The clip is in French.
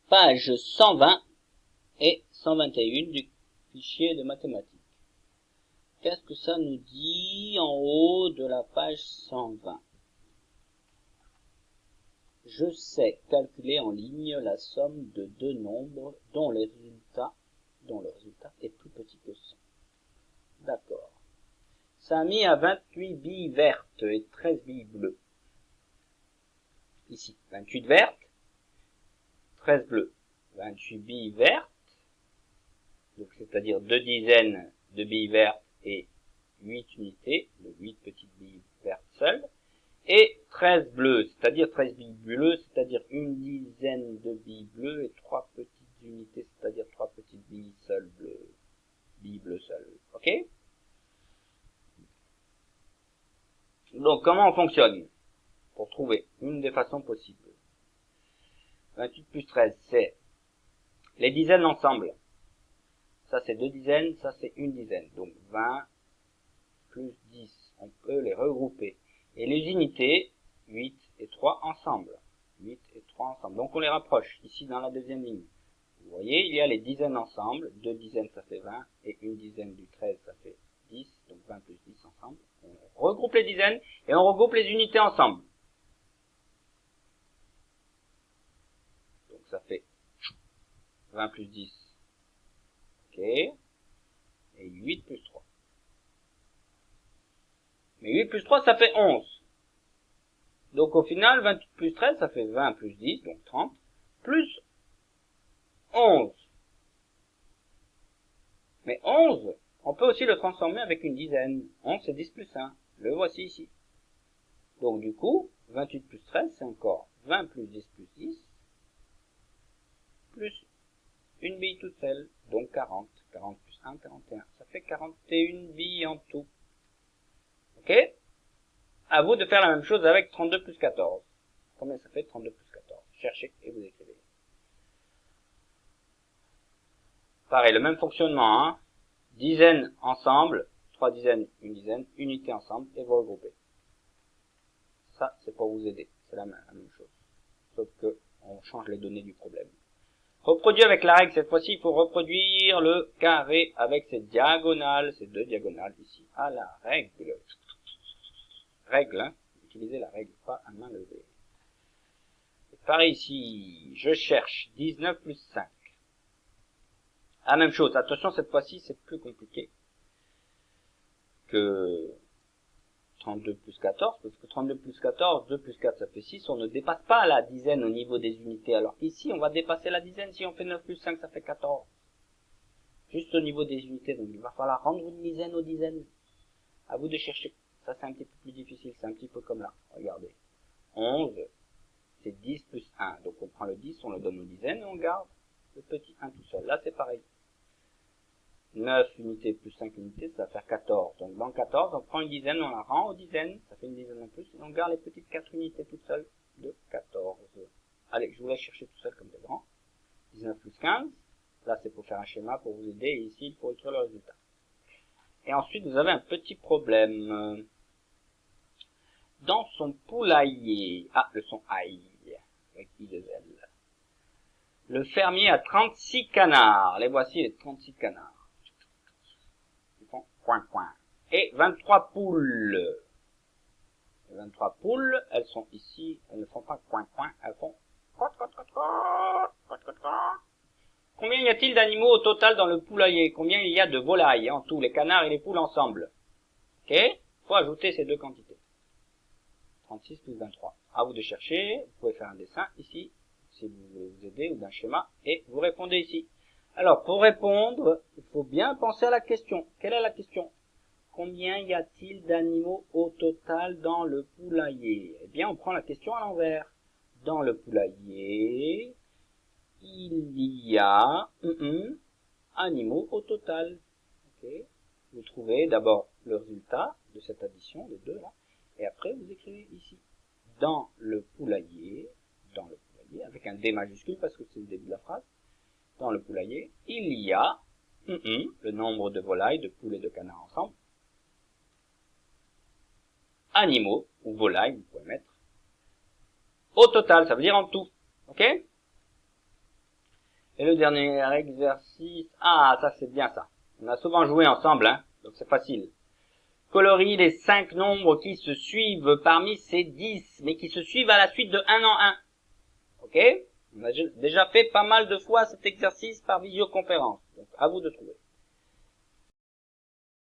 page 120 et 121 du fichier de mathématiques. Qu'est-ce que ça nous dit en haut de la page 120? Je sais calculer en ligne la somme de deux nombres dont le résultat est plus petit que 100. D'accord. Ça a mis à 28 billes vertes et 13 billes bleues. Ici, 28 vertes, 13 bleues. 28 billes vertes, donc c'est-à-dire 2 dizaines de billes vertes et 8 unités, de 8 petites billes vertes seules, et 13 bleues, c'est-à-dire 13 billes bleues, c'est-à-dire une dizaine de billes bleues et 3 petites unités, c'est-à-dire 3 petites billes seules bleues, billes bleues seules, ok? Donc comment on fonctionne pour trouver une des façons possibles? 28 plus 13, c'est les dizaines ensemble. Ça c'est 2 dizaines, ça c'est une dizaine. Donc 20 plus 10, on peut les regrouper. Et les unités, 8 et 3 ensemble. 8 et 3 ensemble. Donc on les rapproche, ici dans la deuxième ligne. Vous voyez, il y a les dizaines ensemble. 2 dizaines ça fait 20, et une dizaine du 13 ça fait 10. Donc 20 plus 10 ensemble. On regroupe les dizaines, et on regroupe les unités ensemble. Donc ça fait 20 plus 10. Ok. Et 8 plus 3. Mais 8 plus 3, ça fait 11. Donc au final, 28 plus 13, ça fait 20 plus 10, donc 30, plus 11. Mais 11, on peut aussi le transformer avec une dizaine. 11, c'est 10 plus 1. Le voici ici. Donc du coup, 28 plus 13, c'est encore 20 plus 10 plus 10, plus une bille toute seule, donc 40. 40 plus 1, 41. Ça fait 41 billes en tout. Ok? À vous de faire la même chose avec 32 plus 14. Combien ça fait 32 plus 14? Cherchez et vous écrivez. Pareil, le même fonctionnement, hein. Dizaines ensemble, 3 dizaines, une dizaine, unité ensemble, et vous regroupez. Ça, c'est pour vous aider. C'est la même chose. Sauf que, on change les données du problème. Reproduit avec la règle, cette fois-ci, il faut reproduire le carré avec ses diagonales, ces deux diagonales ici, à la règle. Règle, hein. Utilisez la règle, pas à main levée. Et pareil ici, je cherche 19 plus 5. Ah, même chose. Attention, cette fois-ci, c'est plus compliqué que 32 plus 14, parce que 32 plus 14, 2 plus 4, ça fait 6. On ne dépasse pas la dizaine au niveau des unités. Alors qu'ici, on va dépasser la dizaine. Si on fait 9 plus 5, ça fait 14. Juste au niveau des unités. Donc il va falloir rendre une dizaine aux dizaines. À vous de chercher. Ça, c'est un petit peu plus difficile. C'est un petit peu comme là. Regardez. 11, c'est 10 plus 1. Donc on prend le 10, on le donne aux dizaines et on garde le petit 1 tout seul. Là, c'est pareil. 9 unités plus 5 unités, ça va faire 14. Donc dans 14, on prend une dizaine, on la rend aux dizaines, ça fait une dizaine en plus, et on garde les petites 4 unités toutes seules de 14. Allez, je vous laisse chercher tout seul comme des grands. 19 plus 15, là c'est pour faire un schéma, pour vous aider, et ici il faut écrire le résultat. Et ensuite vous avez un petit problème. Dans son poulailler, le son aïe, avec I de L. Le fermier a 36 canards, les voici les 36 canards. Coin, coin. Et 23 poules. Les 23 poules, elles sont ici, elles ne font pas coin, coin, elles font crotte, crotte, crotte, crotte, crotte, crotte, crotte. Combien y a-t-il d'animaux au total dans le poulailler? Combien il y a de volailles en tout, les canards et les poules ensemble? Ok? Faut ajouter ces deux quantités. 36 plus 23. À vous de chercher, vous pouvez faire un dessin ici, si vous voulez vous aider, ou d'un schéma, et vous répondez ici. Alors, pour répondre, il faut bien penser à la question. Quelle est la question? Combien y a-t-il d'animaux au total dans le poulailler? Eh bien, on prend la question à l'envers. Dans le poulailler, il y a animaux au total. Okay. Vous trouvez d'abord le résultat de cette addition, les deux là, et après vous écrivez ici. Dans le poulailler, avec un D majuscule parce que c'est le début de la phrase, dans le poulailler, il y a le nombre de volailles, de poules et de canards ensemble, animaux, ou volailles, vous pouvez mettre, au total, ça veut dire en tout, ok? Et le dernier exercice, ah, ça c'est bien ça. On a souvent joué ensemble, hein, donc c'est facile. Colorie les 5 nombres qui se suivent parmi ces 10, mais qui se suivent à la suite de 1 en 1. Ok? On a déjà fait pas mal de fois cet exercice par visioconférence. Donc, à vous de trouver.